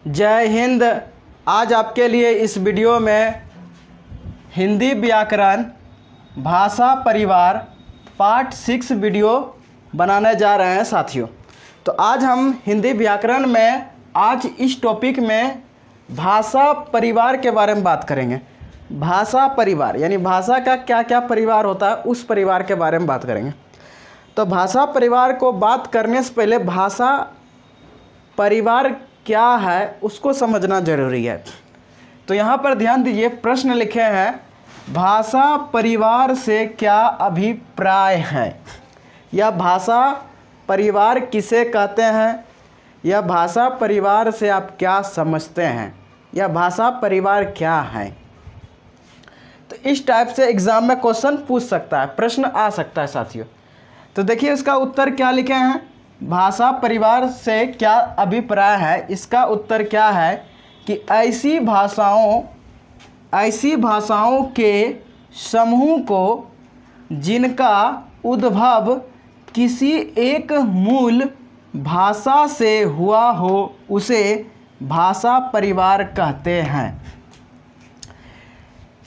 जय हिंद। आज आपके लिए इस वीडियो में हिंदी व्याकरण भाषा परिवार पार्ट 6 वीडियो बनाने जा रहे हैं साथियों। तो आज हम हिंदी व्याकरण में आज इस टॉपिक में भाषा परिवार के बारे में बात करेंगे। भाषा परिवार यानी भाषा का क्या क्या परिवार होता है उस परिवार के बारे में बात करेंगे। तो भाषा परिवार को बात करने से पहले भाषा परिवार क्या है उसको समझना जरूरी है। तो यहाँ पर ध्यान दीजिए, प्रश्न लिखे हैं भाषा परिवार से क्या अभिप्राय है, या भाषा परिवार किसे कहते हैं, या भाषा परिवार से आप क्या समझते हैं, या भाषा परिवार क्या है। तो इस टाइप से एग्ज़ाम में क्वेश्चन पूछ सकता है, प्रश्न आ सकता है साथियों। तो देखिए इसका उत्तर क्या लिखे हैं, भाषा परिवार से क्या अभिप्राय है। इसका उत्तर क्या है कि ऐसी भाषाओं के समूह को जिनका उद्भव किसी एक मूल भाषा से हुआ हो उसे भाषा परिवार कहते हैं।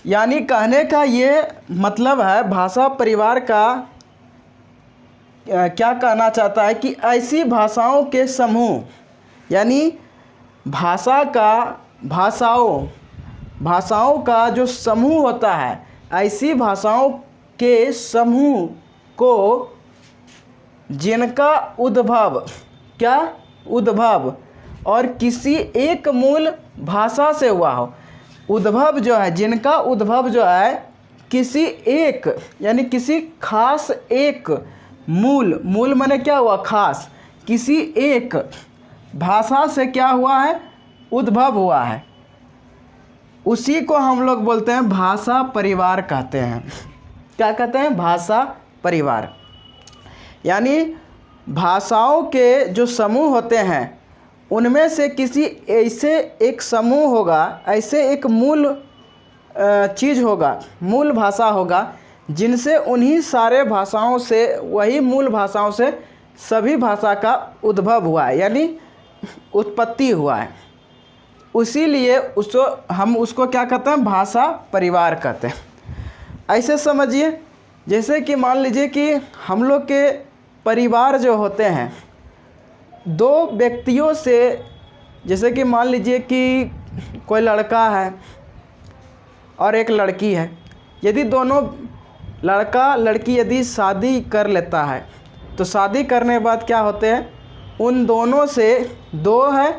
यानी कहने का ये मतलब है, भाषा परिवार का क्या कहना चाहता है कि ऐसी भाषाओं के समूह, यानी भाषाओं का जो समूह होता है, ऐसी भाषाओं के समूह को जिनका उद्भव और किसी एक मूल भाषा से हुआ हो। उद्भव जो है, जिनका उद्भव जो है किसी एक, यानी किसी खास एक मूल माने क्या हुआ, खास, किसी एक भाषा से क्या हुआ है, उद्भव हुआ है, उसी को हम लोग बोलते हैं भाषा परिवार कहते हैं। क्या कहते हैं, भाषा परिवार। यानी भाषाओं के जो समूह होते हैं उनमें से किसी ऐसे एक समूह होगा, ऐसे एक मूल चीज़ होगा, मूल भाषा होगा, जिनसे उन्हीं सारे भाषाओं से, वही मूल भाषाओं से सभी भाषा का उद्भव हुआ है, यानी उत्पत्ति हुआ है। उसीलिए हम उसको क्या कहते हैं, भाषा परिवार कहते हैं। ऐसे समझिए, जैसे कि मान लीजिए कि हम लोग के परिवार जो होते हैं दो व्यक्तियों से, जैसे कि मान लीजिए कि कोई लड़का है और एक लड़की है। यदि दोनों लड़का लड़की यदि शादी कर लेता है तो शादी करने के बाद क्या होते हैं, उन दोनों से दो है,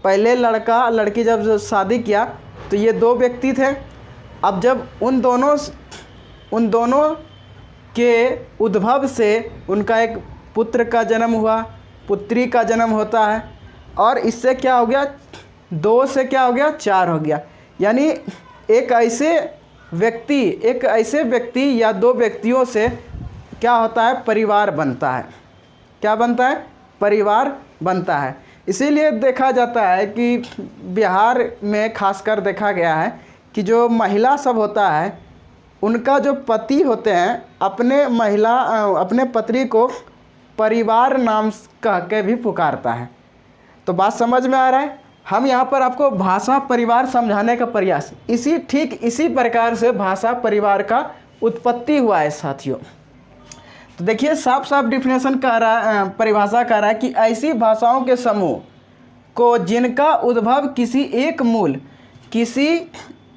पहले लड़का लड़की जब शादी किया तो ये दो व्यक्ति थे। अब जब उन दोनों के उद्भव से उनका एक पुत्र का जन्म हुआ, पुत्री का जन्म होता है, और इससे क्या हो गया, दो से क्या हो गया, चार हो गया। यानी एक ऐसे व्यक्ति या दो व्यक्तियों से क्या होता है, परिवार बनता है। क्या बनता है, परिवार बनता है। इसीलिए देखा जाता है कि बिहार में खासकर देखा गया है कि जो महिला सब होता है उनका जो पति होते हैं अपने पत्नी को परिवार नाम कह के भी पुकारता है। तो बात समझ में आ रहा है। हम यहाँ पर आपको भाषा परिवार समझाने का प्रयास, इसी प्रकार से भाषा परिवार का उत्पत्ति हुआ है साथियों। तो देखिए साफ साफ डिफिनेशन कह रहा है, परिभाषा कह रहा है कि ऐसी भाषाओं के समूह को जिनका उद्भव किसी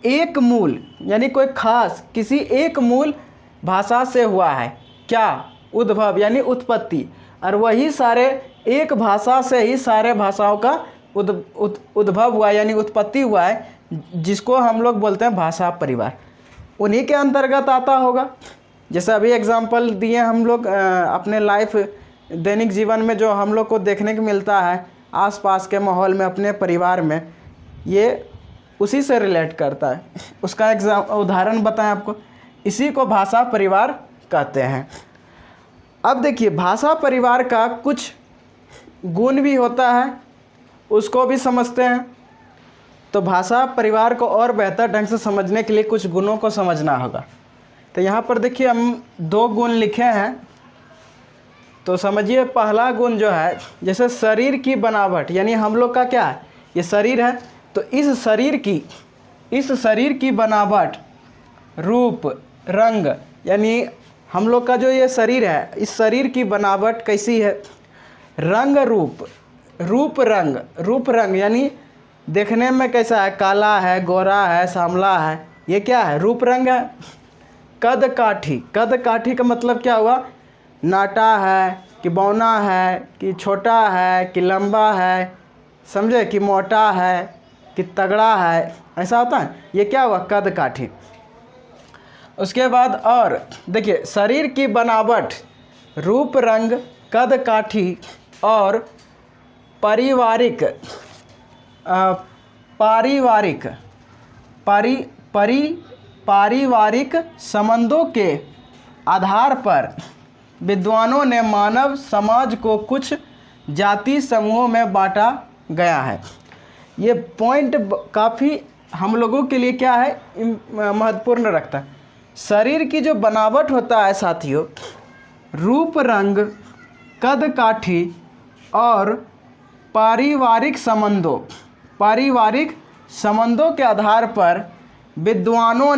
एक मूल यानी कोई खास किसी एक मूल भाषा से हुआ है। क्या, उद्भव यानी उत्पत्ति, और वही सारे एक भाषा से ही सारे भाषाओं का उद्भव हुआ यानी उत्पत्ति हुआ है, जिसको हम लोग बोलते हैं भाषा परिवार। उन्हीं के अंतर्गत आता होगा। जैसे अभी एग्जांपल दिए हम लोग अपने लाइफ दैनिक जीवन में जो हम लोग को देखने को मिलता है आसपास के माहौल में, अपने परिवार में, ये उसी से रिलेट करता है। उसका उदाहरण बताएं आपको, इसी को भाषा परिवार कहते हैं। अब देखिए भाषा परिवार का कुछ गुण भी होता है, उसको भी समझते हैं। तो भाषा परिवार को और बेहतर ढंग से समझने के लिए कुछ गुणों को समझना होगा। तो यहाँ पर देखिए हम दो गुण लिखे हैं, तो समझिए पहला गुण जो है, जैसे शरीर की बनावट, यानी हम लोग का क्या है, ये शरीर है, तो इस शरीर की बनावट, रूप, रंग, यानी हम लोग का जो ये शरीर है, इस शरीर की बनावट कैसी है? रंग रूप रंग यानी देखने में कैसा है? काला है, गोरा है, सांवला है, ये क्या है? रूप रंग है। कद काठी का मतलब क्या हुआ? नाटा है कि बौना है कि छोटा है कि लंबा है, समझे? कि मोटा है कि तगड़ा है, ऐसा होता है। ये क्या हुआ? कद काठी। उसके बाद और देखिए, शरीर की बनावट, रूप रंग, कद काठी और पारिवारिक संबंधों के आधार पर विद्वानों ने मानव समाज को कुछ जाति समूहों में बांटा गया है। ये पॉइंट काफ़ी हम लोगों के लिए क्या है? महत्वपूर्ण रखता है। शरीर की जो बनावट होता है साथियों, रूप रंग, कद काठी और पारिवारिक संबंधों के आधार पर विद्वानों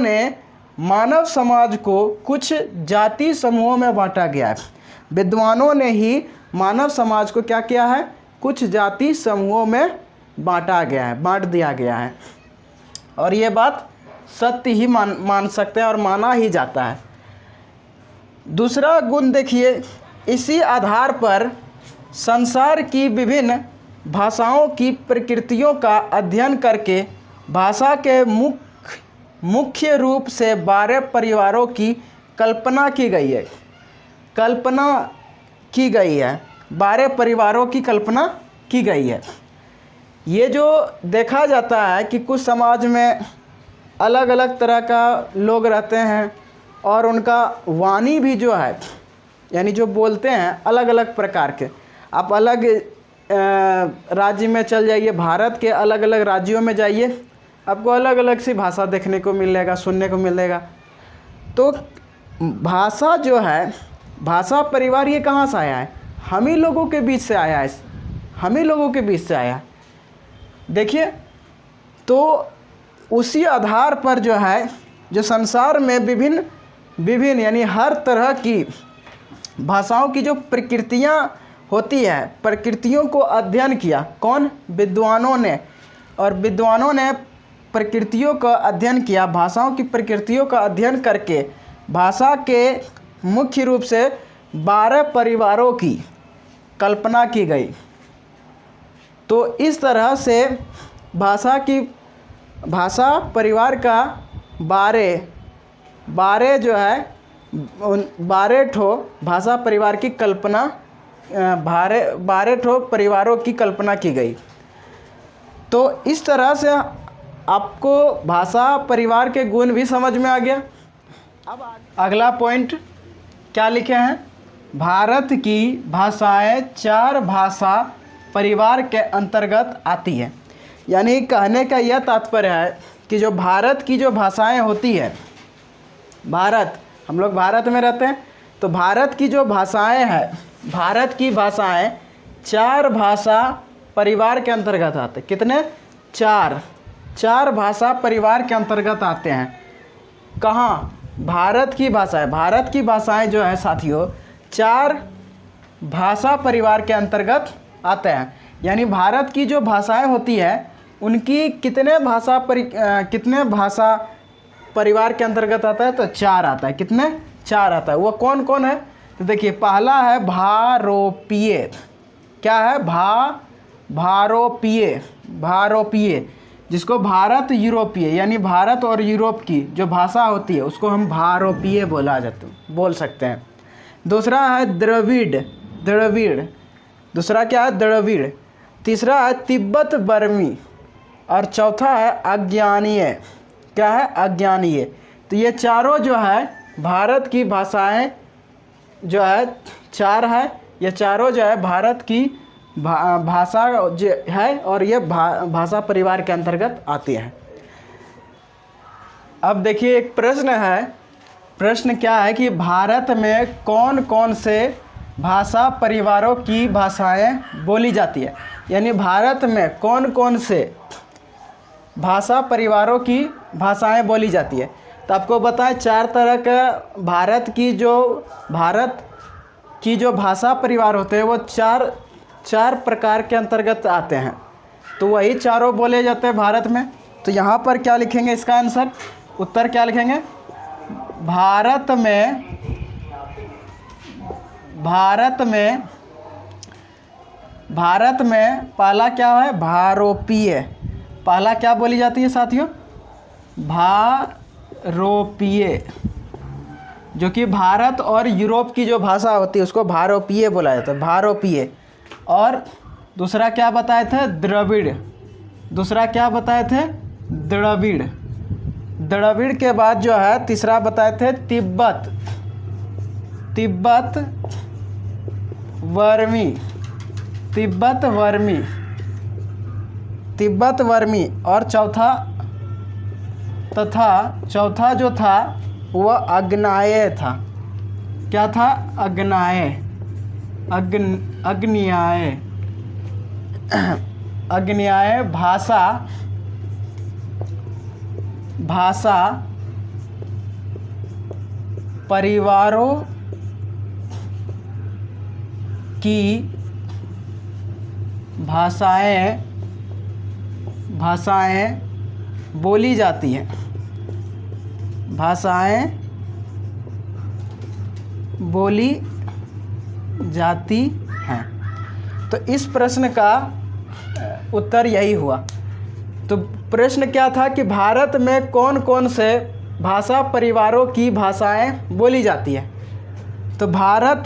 ने मानव समाज को कुछ जाति समूहों में बांटा गया है। विद्वानों ने ही मानव समाज को क्या किया है? कुछ जाति समूहों में बांट दिया गया है। और ये बात सत्य ही मान सकते हैं और माना ही जाता है। दूसरा गुण देखिए, इसी आधार पर संसार की विभिन्न भाषाओं की प्रकृतियों का अध्ययन करके भाषा के मुख्य रूप से 12 परिवारों की कल्पना की गई है। 12 परिवारों की कल्पना की गई है। ये जो देखा जाता है कि कुछ समाज में अलग अलग तरह का लोग रहते हैं और उनका वाणी भी जो है, यानी जो बोलते हैं अलग अलग प्रकार के। आप अलग राज्य में चल जाइए, भारत के अलग अलग राज्यों में जाइए, आपको अलग अलग सी भाषा देखने को मिलेगा, सुनने को मिलेगा। तो भाषा जो है, भाषा परिवार, ये कहाँ से आया है? हम ही लोगों के बीच से आया है, हम ही लोगों के बीच से आया। देखिए, तो उसी आधार पर जो है, जो संसार में विभिन्न यानी हर तरह की भाषाओं की जो प्रकृतियाँ होती है, प्रकृतियों को अध्ययन किया। कौन? विद्वानों ने। और विद्वानों ने प्रकृतियों का अध्ययन किया, भाषाओं की प्रकृतियों का अध्ययन करके भाषा के मुख्य रूप से 12 परिवारों की कल्पना की गई। तो इस तरह से भाषा परिवार का 12 जो है 12 ठो भाषा परिवार की कल्पना, 12 ठो परिवारों की कल्पना की गई। तो इस तरह से आपको भाषा परिवार के गुण भी समझ में आ गया। अब अगला पॉइंट क्या लिखे हैं? भारत की भाषाएं 4 भाषा परिवार के अंतर्गत आती है। यानी कहने का यह तात्पर्य है कि जो भारत की जो भाषाएं होती है, हम लोग भारत में रहते हैं, तो भारत की जो भाषाएं हैं, भारत की भाषाएं 4 भाषा परिवार के अंतर्गत आते हैं। कितने? 4 भाषा परिवार के अंतर्गत आते हैं। कहाँ? भारत की भाषाएं जो है साथियों 4 भाषा परिवार के अंतर्गत आते हैं। यानी भारत की जो भाषाएं होती है उनकी कितने भाषा परिवार के अंतर्गत आता है? तो 4 आता है। कितने? 4 आता है। वो कौन कौन है? तो देखिए, पहला है भारोपीय। क्या है? भारोपीय, जिसको भारत यूरोपीय, यानी भारत और यूरोप की जो भाषा होती है उसको हम भारोपीय बोल सकते हैं। दूसरा है द्रविड़। दूसरा क्या है? द्रविड़। तीसरा है तिब्बत बर्मी और चौथा है अज्ञानीय। क्या है? अज्ञानीय। तो ये चारों जो है भारत की भाषाएं जो है 4 है। ये चारों जो है भारत की भाषा जो है और ये भाषा परिवार के अंतर्गत आती है। अब देखिए, एक प्रश्न है। प्रश्न क्या है कि भारत में कौन कौन से भाषा परिवारों की भाषाएं बोली जाती है। यानी भारत में कौन कौन से भाषा परिवारों की भाषाएं बोली जाती है। तो आपको बताएं 4 तरह का भारत की जो भाषा परिवार होते हैं वो चार प्रकार के अंतर्गत आते हैं। तो वही चारों बोले जाते हैं भारत में। तो यहाँ पर क्या लिखेंगे, इसका आंसर उत्तर क्या लिखेंगे, भारत में पहला क्या है, भारोपीय। पहला क्या बोली जाती है साथियों, भारोपीय, जो कि भारत और यूरोप की जो भाषा होती है उसको भारोपीय बोला जाता है, भारोपीय। और दूसरा क्या बताए थे, द्रविड़। दूसरा क्या बताए थे, द्रविड़। द्रविड़ के बाद जो है तीसरा बताए थे तिब्बत वर्मी। और चौथा जो था वह अग्नाय्य था। क्या था, अग्न्याय भाषा परिवारों की भाषाएं बोली जाती हैं। भाषाएं बोली जाती हैं। तो इस प्रश्न का उत्तर यही हुआ। तो प्रश्न क्या था कि भारत में कौन कौन से भाषा परिवारों की भाषाएं बोली जाती है। तो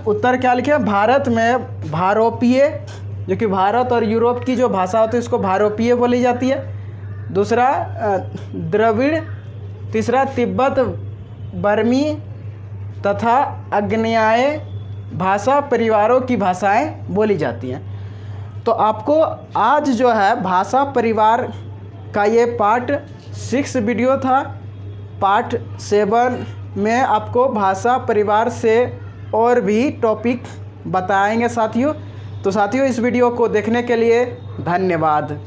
उत्तर क्या लिखे, भारत में भारोपीय, जो कि भारत और यूरोप की जो भाषा होती है उसको भारोपीय बोली जाती है। दूसरा द्रविड़, तीसरा तिब्बत बर्मी तथा अग्न्याय भाषा परिवारों की भाषाएं बोली जाती हैं। तो आपको आज जो है भाषा परिवार का ये पार्ट 6 वीडियो था। पार्ट 7 में आपको भाषा परिवार से और भी टॉपिक बताएंगे साथियों। तो साथियों इस वीडियो को देखने के लिए धन्यवाद।